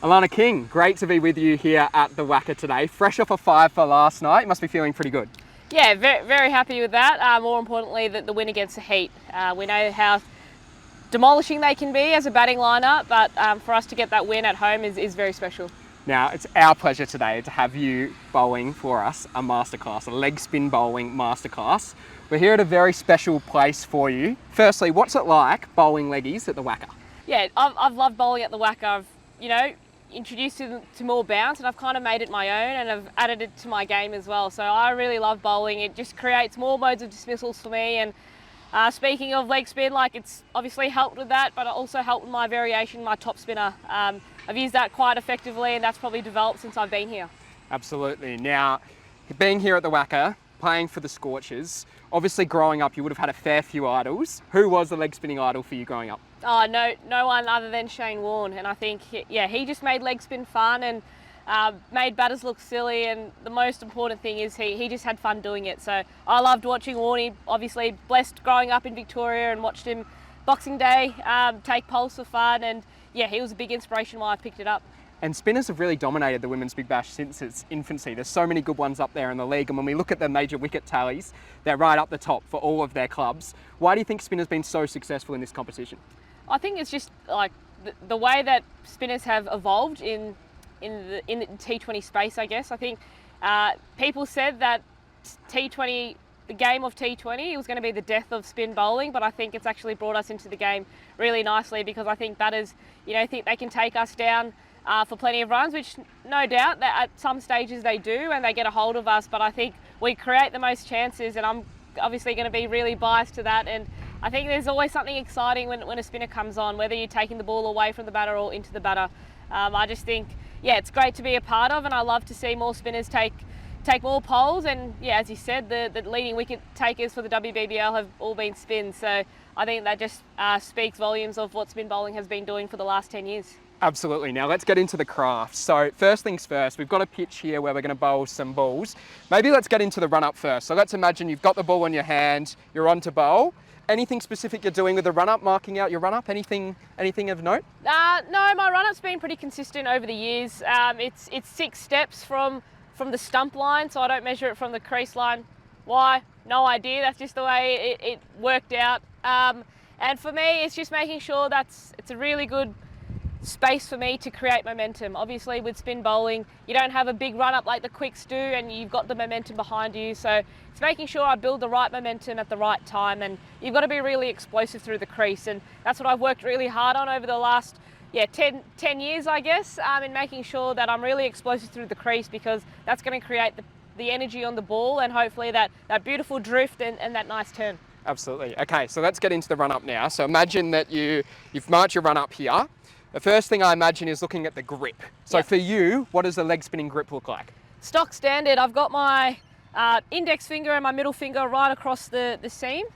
Alana King, great to be with you here at the WACA today. Fresh off a 5 for last night, you must be feeling pretty good. Yeah, very, very happy with that. More importantly, the win against the Heat. We know how demolishing they can be as a batting lineup, but for us to get that win at home is very special. Now, it's our pleasure today to have you bowling for us a masterclass, a leg spin bowling masterclass. We're here at a very special place for you. Firstly, what's it like bowling leggies at the WACA? Yeah, I've loved bowling at the WACA. I've, introduced to more bounce, and I've kind of made it my own, and I've added it to my game as well. So I really love bowling. It just creates more modes of dismissals for me. And speaking of leg spin, it's obviously helped with that, but it also helped with my variation, my top spinner. I've used that quite effectively, and that's probably developed since I've been here. Absolutely. Now, being here at the WACA, playing for the Scorchers, obviously growing up you would have had a fair few idols. Who was the leg spinning idol for you growing up? Oh, no one other than Shane Warne, and I think he just made leg spin fun and made batters look silly, and the most important thing is he just had fun doing it. So I loved watching Warne. He obviously blessed growing up in Victoria and watched him Boxing Day take poles for fun, and he was a big inspiration why I picked it up. And spinners have really dominated the Women's Big Bash since its infancy. There's so many good ones up there in the league, and when we look at the major wicket tallies, they're right up the top for all of their clubs. Why do you think spinners have been so successful in this competition? I think it's just the way that spinners have evolved in the T20 space, I guess. I think people said that T20, the game of T20, was going to be the death of spin bowling, but I think it's actually brought us into the game really nicely, because I think batters, think they can take us down for plenty of runs, which no doubt that at some stages they do, and they get a hold of us, but I think we create the most chances, and I'm obviously going to be really biased to that. And I think there's always something exciting when a spinner comes on, whether you're taking the ball away from the batter or into the batter. I just think, it's great to be a part of, and I love to see more spinners take more poles. And as you said, the leading wicket takers for the WBBL have all been spins. So I think that just speaks volumes of what spin bowling has been doing for the last 10 years. Absolutely. Now let's get into the craft. So first things first, we've got a pitch here where we're going to bowl some balls. Maybe let's get into the run up first. So let's imagine you've got the ball in your hand, you're on to bowl. Anything specific you're doing with the run up, marking out your run up? Anything of note? No, my run up's been pretty consistent over the years. It's 6 steps from the stump line, so I don't measure it from the crease line. Why? No idea. That's just the way it worked out. And for me, it's just making sure it's a really good space for me to create momentum. Obviously with spin bowling, you don't have a big run up like the quicks do, and you've got the momentum behind you. So it's making sure I build the right momentum at the right time, and you've got to be really explosive through the crease. And that's what I've worked really hard on over the last 10 years, I guess, in making sure that I'm really explosive through the crease, because that's going to create the energy on the ball, and hopefully that beautiful drift and that nice turn. Absolutely. Okay, so let's get into the run up now. So imagine that you've marked your run up here. The first thing I imagine is looking at the grip. So for you, what does the leg spinning grip look like? Stock standard. I've got my index finger and my middle finger right across the seam,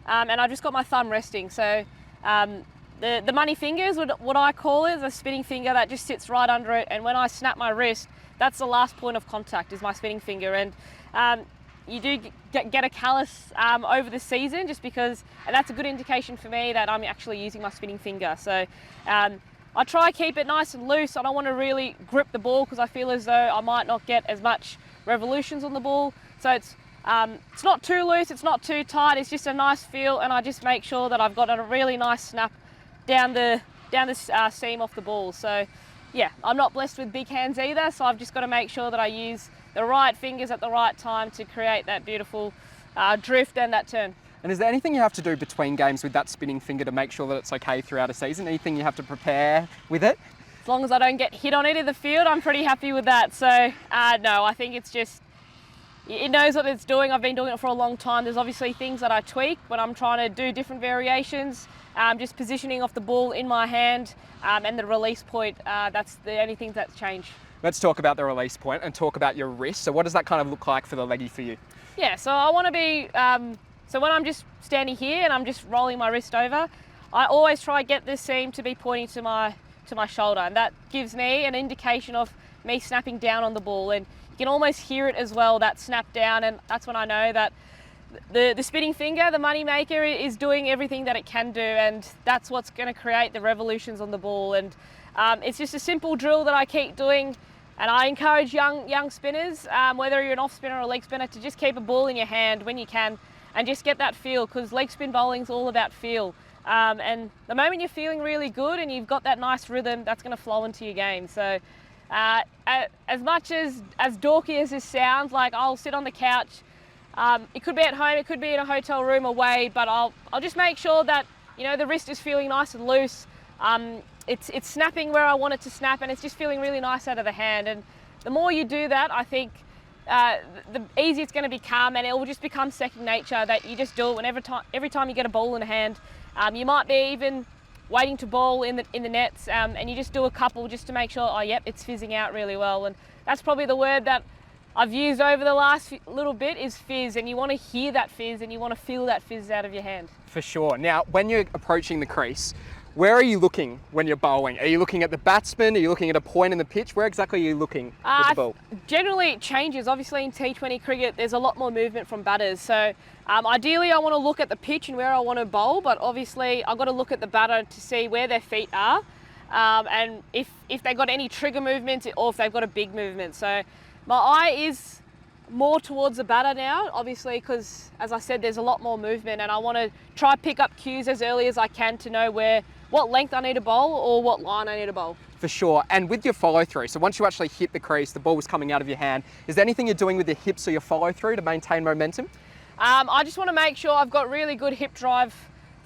and I've just got my thumb resting. So the money finger is what I call it, is a spinning finger that just sits right under it, and when I snap my wrist, that's the last point of contact, is my spinning finger. And you do get a callus over the season, just because, and that's a good indication for me that I'm actually using my spinning finger. So I try to keep it nice and loose. I don't want to really grip the ball, because I feel as though I might not get as much revolutions on the ball. So it's not too loose, it's not too tight, it's just a nice feel, and I just make sure that I've got a really nice snap down the seam off the ball. So I'm not blessed with big hands either, so I've just got to make sure that I use the right fingers at the right time to create that beautiful drift and that turn. And is there anything you have to do between games with that spinning finger to make sure that it's okay throughout a season? Anything you have to prepare with it? As long as I don't get hit on it in the field, I'm pretty happy with that. So no, I think it's just, it knows what it's doing. I've been doing it for a long time. There's obviously things that I tweak when I'm trying to do different variations. Just positioning of the ball in my hand, and the release point, that's the only thing that's changed. Let's talk about the release point and talk about your wrist. So what does that kind of look like for the leggy for you? Yeah, so I want to be, so when I'm just standing here and I'm just rolling my wrist over, I always try to get this seam to be pointing to my shoulder, and that gives me an indication of me snapping down on the ball, and you can almost hear it as well, that snap down, and that's when I know that the spinning finger, the money maker, is doing everything that it can do, and that's what's going to create the revolutions on the ball. And It's just a simple drill that I keep doing, and I encourage young spinners, whether you're an off spinner or a leg spinner, to just keep a ball in your hand when you can and just get that feel, because leg spin bowling is all about feel. And the moment you're feeling really good and you've got that nice rhythm, that's going to flow into your game. So as much as dorky as this sounds, like I'll sit on the couch, it could be at home, it could be in a hotel room away, but I'll just make sure that, you know, the wrist is feeling nice and loose. It's snapping where I want it to snap, and it's just feeling really nice out of the hand. And the more you do that, I think the easier it's going to become, and it will just become second nature that you just do it whenever every time you get a ball in hand. You might be even waiting to bowl in the nets, and you just do a couple just to make sure, oh yep, it's fizzing out really well. And that's probably the word that I've used over the last little bit, is fizz, and you want to hear that fizz and you want to feel that fizz out of your hand. For sure. Now, when you're approaching the crease, where are you looking when you're bowling? Are you looking at the batsman? Are you looking at a point in the pitch? Where exactly are you looking with the ball? Generally, it changes. Obviously, in T20 cricket, there's a lot more movement from batters. So ideally, I want to look at the pitch and where I want to bowl, but obviously, I've got to look at the batter to see where their feet are, and if they've got any trigger movements or if they've got a big movement. So my eye is more towards the batter now, obviously, because as I said, there's a lot more movement, and I want to try pick up cues as early as I can to know what length I need to bowl or what line I need to bowl. For sure. And with your follow through, so once you actually hit the crease, the ball was coming out of your hand, is there anything you're doing with your hips or your follow through to maintain momentum? I just want to make sure I've got really good hip drive,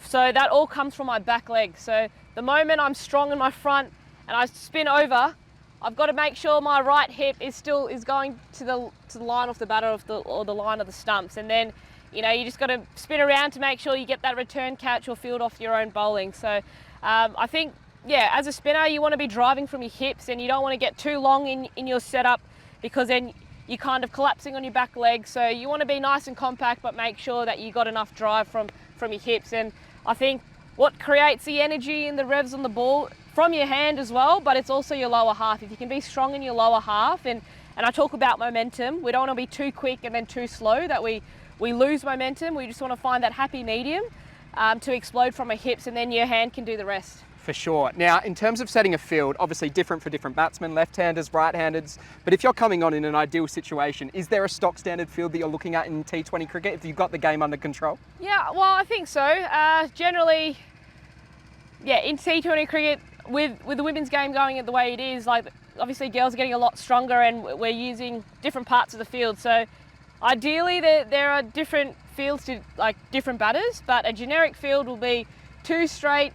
so that all comes from my back leg. So the moment I'm strong in my front and I spin over, I've got to make sure my right hip is going to the line of the batter or the line of the stumps, and then, you know, you just got to spin around to make sure you get that return catch or field off your own bowling. So I think, yeah, as a spinner, you want to be driving from your hips, and you don't want to get too long in your setup, because then you're kind of collapsing on your back leg. So you want to be nice and compact, but make sure that you got enough drive from your hips. And I think what creates the energy and the revs on the ball from your hand as well, but it's also your lower half. If you can be strong in your lower half, and I talk about momentum, we don't want to be too quick and then too slow that we lose momentum. We just want to find that happy medium to explode from our hips, and then your hand can do the rest. For sure. Now, in terms of setting a field, obviously different for different batsmen, left-handers, right-handers, but if you're coming on in an ideal situation, is there a stock standard field that you're looking at in T20 cricket if you've got the game under control? Yeah, well, I think so. Generally, yeah, in T20 cricket, with the women's game going the way it is, like, obviously girls are getting a lot stronger and we're using different parts of the field. So ideally there are different fields to like different batters, but a generic field will be two straight,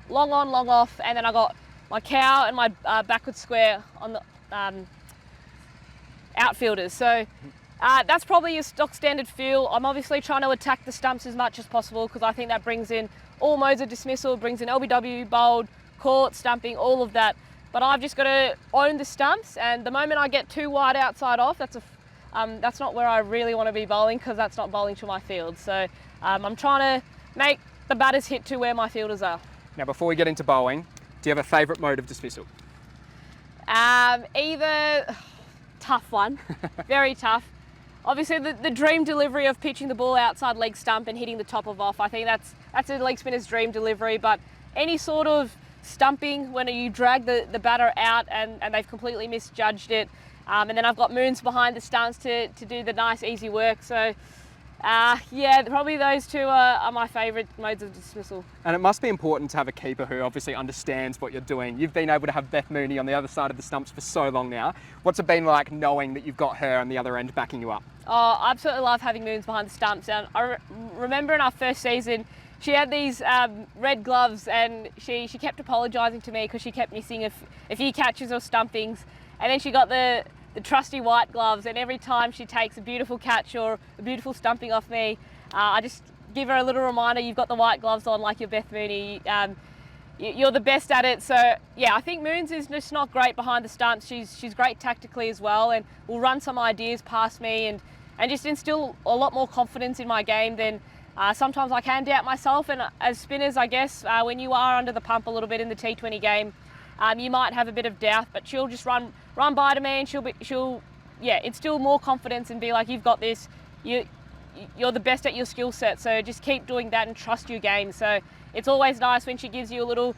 long on, long off, and then I got my cow and my backward square on the outfielders. So that's probably your stock standard field. I'm obviously trying to attack the stumps as much as possible, because I think that brings in all modes of dismissal, brings in LBW, bowled, caught, stumping, all of that. But I've just got to own the stumps, and the moment I get too wide outside off, that's not where I really want to be bowling, because that's not bowling to my field. So I'm trying to make the batters hit to where my fielders are. Now, before we get into bowling, do you have a favourite mode of dismissal? Either tough one, very tough. Obviously, the dream delivery of pitching the ball outside leg stump and hitting the top of off. I think that's a leg spinner's dream delivery. But any sort of stumping when you drag the batter out and they've completely misjudged it, and then I've got moons behind the stumps to do the nice easy work. So yeah, probably those two are my favourite modes of dismissal. And it must be important to have a keeper who obviously understands what you're doing. You've been able to have Beth Mooney on the other side of the stumps for so long now. What's it been like knowing that you've got her on the other end backing you up? Oh, I absolutely love having moons behind the stumps. And I remember in our first season, she had these red gloves, and she kept apologising to me because she kept missing a few catches or stumpings. And then she got the trusty white gloves, and every time she takes a beautiful catch or a beautiful stumping off me, I just give her a little reminder, you've got the white gloves on like you're Beth Mooney. You're the best at it. So yeah, I think Moons is just not great behind the stumps. She's great tactically as well, and will run some ideas past me and just instill a lot more confidence in my game than sometimes I can doubt myself. And as spinners, I guess, when you are under the pump a little bit in the T20 game, you might have a bit of doubt, but she'll just run by to me, and she'll instill more confidence and be like, you've got this, you're the best at your skill set, so just keep doing that and trust your game. So it's always nice when she gives you a little,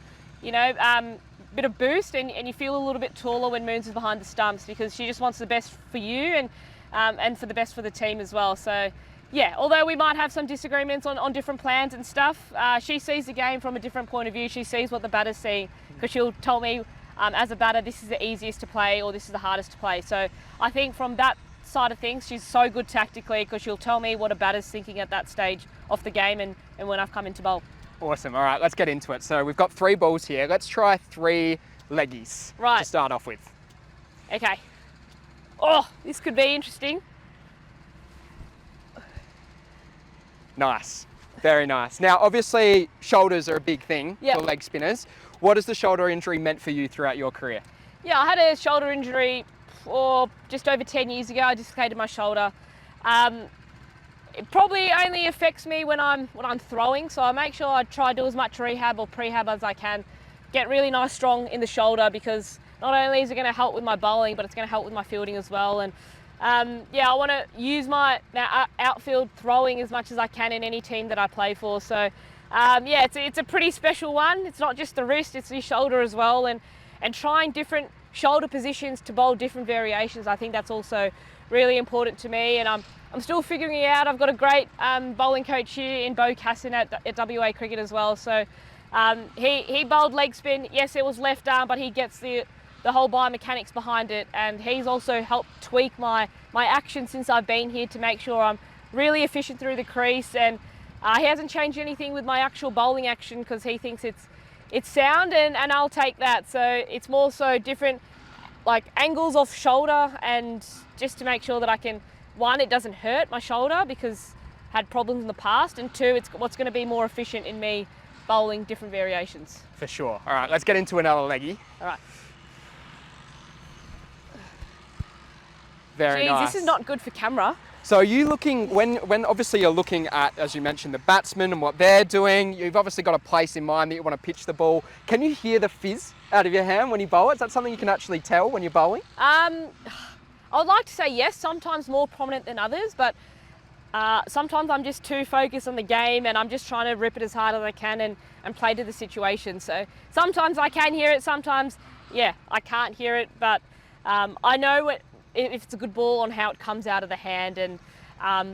bit of boost, and you feel a little bit taller when Moons is behind the stumps, because she just wants the best for you and for the best for the team as well. So yeah, although we might have some disagreements on different plans and stuff, she sees the game from a different point of view. She sees what the batters see, because she'll tell me as a batter, this is the easiest to play or this is the hardest to play. So I think from that side of things, she's so good tactically, because she'll tell me what a batter's thinking at that stage of the game and when I've come into bowl. Awesome. All right, let's get into it. So we've got 3 balls here. Let's try 3 leggies to start off with. Okay. Oh, this could be interesting. Nice. Very nice. Now, obviously, shoulders are a big thing for leg spinners. What has the shoulder injury meant for you throughout your career? Yeah, I had a shoulder injury just over 10 years ago. I dislocated my shoulder. It probably only affects me when I'm throwing, so I make sure I try to do as much rehab or prehab as I can. Get really nice strong in the shoulder, because not only is it going to help with my bowling, but it's going to help with my fielding as well. And yeah, I want to use my outfield throwing as much as I can in any team that I play for. So yeah, it's a pretty special one. It's not just the wrist, it's the shoulder as well. And trying different shoulder positions to bowl different variations, I think that's also really important to me. And I'm still figuring it out. I've got a great bowling coach here in Bo Cassin at WA Cricket as well. So he bowled leg spin. Yes, it was left arm, but he gets the whole biomechanics behind it. And he's also helped tweak my action since I've been here to make sure I'm really efficient through the crease. And he hasn't changed anything with my actual bowling action, because he thinks it's sound, and I'll take that. So it's more so different like angles off shoulder, and just to make sure that I can, 1, it doesn't hurt my shoulder because I had problems in the past, and 2, it's what's going to be more efficient in me bowling different variations. For sure. All right, let's get into another leggy. All right. Very nice. This is not good for camera. So are you looking, when obviously you're looking at, as you mentioned, the batsmen and what they're doing, you've obviously got a place in mind that you want to pitch the ball. Can you hear the fizz out of your hand when you bowl it? Is that something you can actually tell when you're bowling? I would like to say yes, sometimes more prominent than others, but sometimes I'm just too focused on the game, and I'm just trying to rip it as hard as I can and play to the situation. So sometimes I can hear it, sometimes, yeah, I can't hear it, but I know if it's a good ball on how it comes out of the hand, and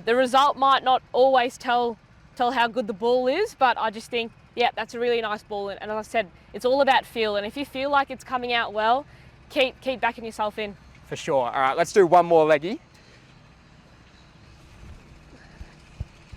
the result might not always tell how good the ball is, but I just think, yeah, that's a really nice ball. And as I said, it's all about feel, and if you feel like it's coming out well, keep backing yourself in. For sure. All right, let's do one more leggy.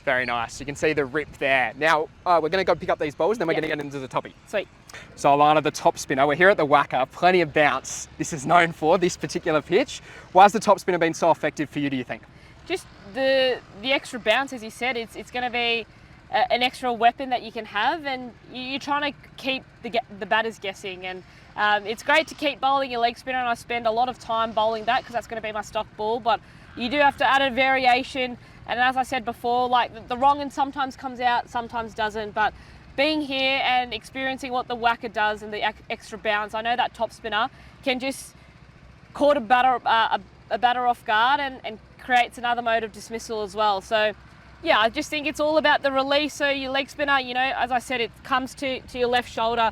Very nice. You can see the rip there. Now, we're going to go pick up these balls, then we're going to get into the toppy. Sweet. So Alana, the top spinner, we're here at the WACA, plenty of bounce. This is known for, this particular pitch. Why has the top spinner been so effective for you, do you think? Just the extra bounce, as you said, it's going to be an extra weapon that you can have, and you're trying to keep the batters guessing. And it's great to keep bowling your leg spinner, and I spend a lot of time bowling that because that's going to be my stock ball, but you do have to add a variation. And as I said before, like the wrong end sometimes comes out, sometimes doesn't, but being here and experiencing what the WACA does and the extra bounce, I know that top spinner can just caught a batter off guard and creates another mode of dismissal as well. So yeah, I just think it's all about the release. So your leg spinner, you know, as I said, it comes to your left shoulder,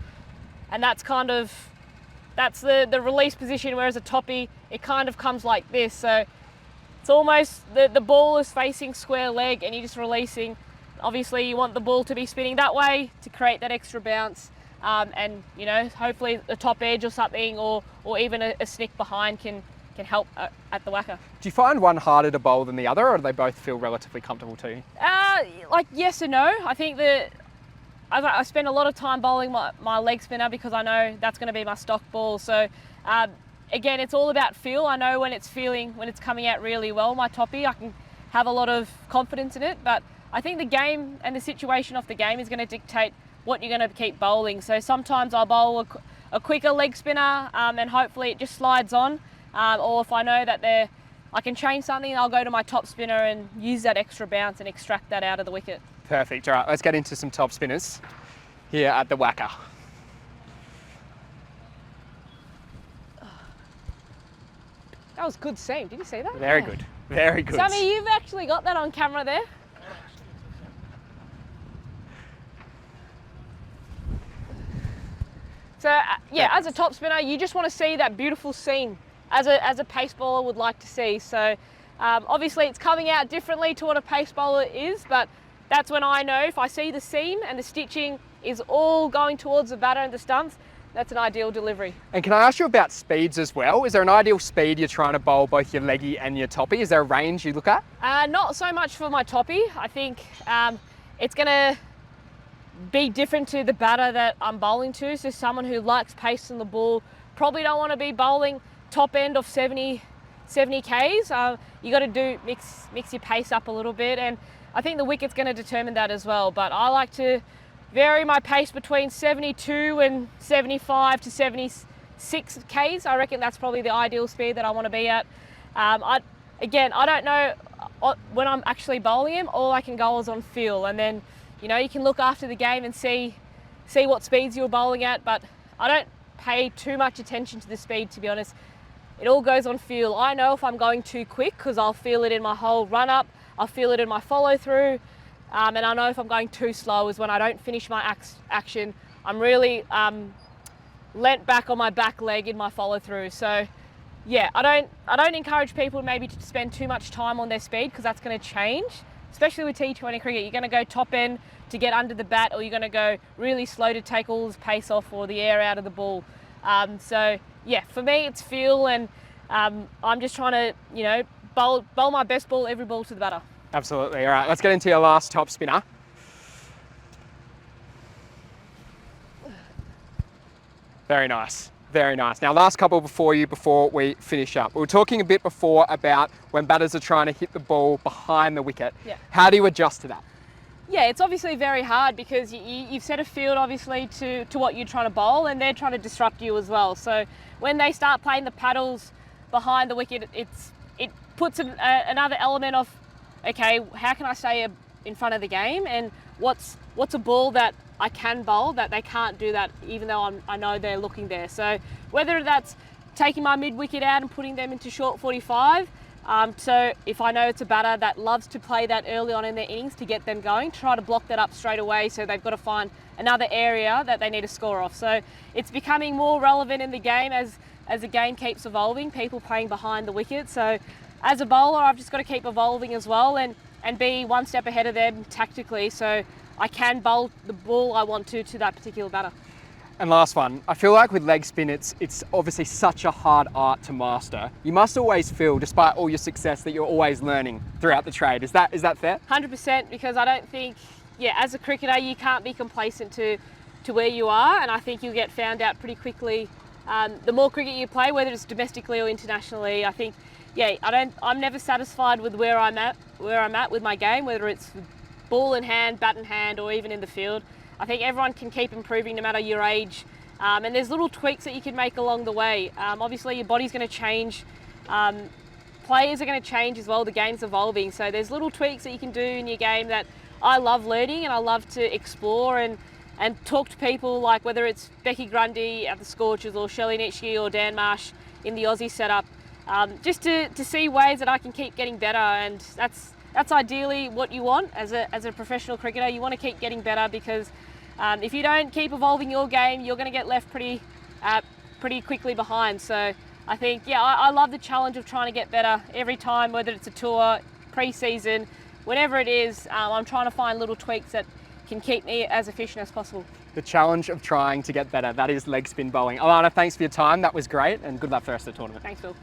and that's the release position, whereas a toppy, it kind of comes like this. So it's almost the ball is facing square leg, and you're just releasing. Obviously, you want the ball to be spinning that way to create that extra bounce, and you know, hopefully a top edge or something, or even a snick behind can help at the WACA. Do you find one harder to bowl than the other, or do they both feel relatively comfortable to you? Like yes and no. I think that I spend a lot of time bowling my leg spinner because I know that's going to be my stock ball. So again, it's all about feel. I know when it's coming out really well, my toppy, I can have a lot of confidence in it, but I think the game and the situation of the game is going to dictate what you're going to keep bowling. So sometimes I'll bowl a quicker leg spinner and hopefully it just slides on. Or if I know that I can change something, I'll go to my top spinner and use that extra bounce and extract that out of the wicket. Perfect. All right, let's get into some top spinners here at the WACA. That was good seam. Did you see that? Very good. Very good. Sammy, you've actually got that on camera there. So yeah, as a top spinner, you just want to see that beautiful seam as a pace bowler would like to see. So obviously it's coming out differently to what a pace bowler is, but that's when I know if I see the seam and the stitching is all going towards the batter and the stumps, that's an ideal delivery. And can I ask you about speeds as well? Is there an ideal speed you're trying to bowl both your leggy and your toppy? Is there a range you look at? Not so much for my toppy. I think it's going to be different to the batter that I'm bowling to. So someone who likes pace in the ball probably don't want to be bowling top end of 70 Ks. You got to mix your pace up a little bit, and I think the wicket's going to determine that as well. But I like to vary my pace between 72 and 75 to 76 Ks. I reckon that's probably the ideal speed that I want to be at. I don't know when I'm actually bowling him. All I can go is on feel, and then you can look after the game and see what speeds you're bowling at. But I don't pay too much attention to the speed, to be honest. It all goes on feel. I know if I'm going too quick because I'll feel it in my whole run up. I'll feel it in my follow through. And I know if I'm going too slow is when I don't finish my action. I'm really leant back on my back leg in my follow through. So yeah, I don't encourage people maybe to spend too much time on their speed, because that's going to change, especially with T20 cricket. You're going to go top end to get under the bat, or you're going to go really slow to take all this pace off or the air out of the ball. So yeah, for me it's feel, and I'm just trying to bowl my best ball, every ball to the batter. Absolutely. All right, let's get into your last top spinner. Very nice. Very nice. Now, last couple before we finish up. We were talking a bit before about when batters are trying to hit the ball behind the wicket. Yeah. How do you adjust to that? Yeah, it's obviously very hard because you've set a field obviously to what you're trying to bowl, and they're trying to disrupt you as well. So when they start playing the paddles behind the wicket, it puts another element of, okay, how can I stay in front of the game, and what's a ball that I can bowl that they can't do that, even though I know they're looking there. So whether that's taking my mid wicket out and putting them into short 45, so if I know it's a batter that loves to play that early on in their innings to get them going, try to block that up straight away, so they've got to find another area that they need to score off. So it's becoming more relevant in the game as the game keeps evolving, people playing behind the wicket. So as a bowler, I've just got to keep evolving as well, and be one step ahead of them tactically, so I can bowl the ball I want to that particular batter. And last one, I feel like with leg spin, it's obviously such a hard art to master. You must always feel, despite all your success, that you're always learning throughout the trade. Is that fair? 100%, because I don't think, as a cricketer, you can't be complacent to where you are, and I think you'll get found out pretty quickly. The more cricket you play, whether it's domestically or internationally, I think, I'm never satisfied with where I'm at with my game, whether it's ball in hand, bat in hand, or even in the field. I think everyone can keep improving no matter your age, and there's little tweaks that you can make along the way. Obviously your body's going to change, players are going to change as well, the game's evolving, so there's little tweaks that you can do in your game that I love learning, and I love to explore and talk to people, like whether it's Becky Grundy at the Scorchers or Shelley Nitschke or Dan Marsh in the Aussie setup, just to see ways that I can keep getting better. And that's ideally what you want as a professional cricketer. You want to keep getting better, because if you don't keep evolving your game, you're going to get left pretty quickly behind. So I think, I love the challenge of trying to get better every time, whether it's a tour, pre-season, whatever it is. I'm trying to find little tweaks that can keep me as efficient as possible. The challenge of trying to get better, that is leg spin bowling. Alana, thanks for your time. That was great, and good luck for the rest of the tournament. Thanks, Phil.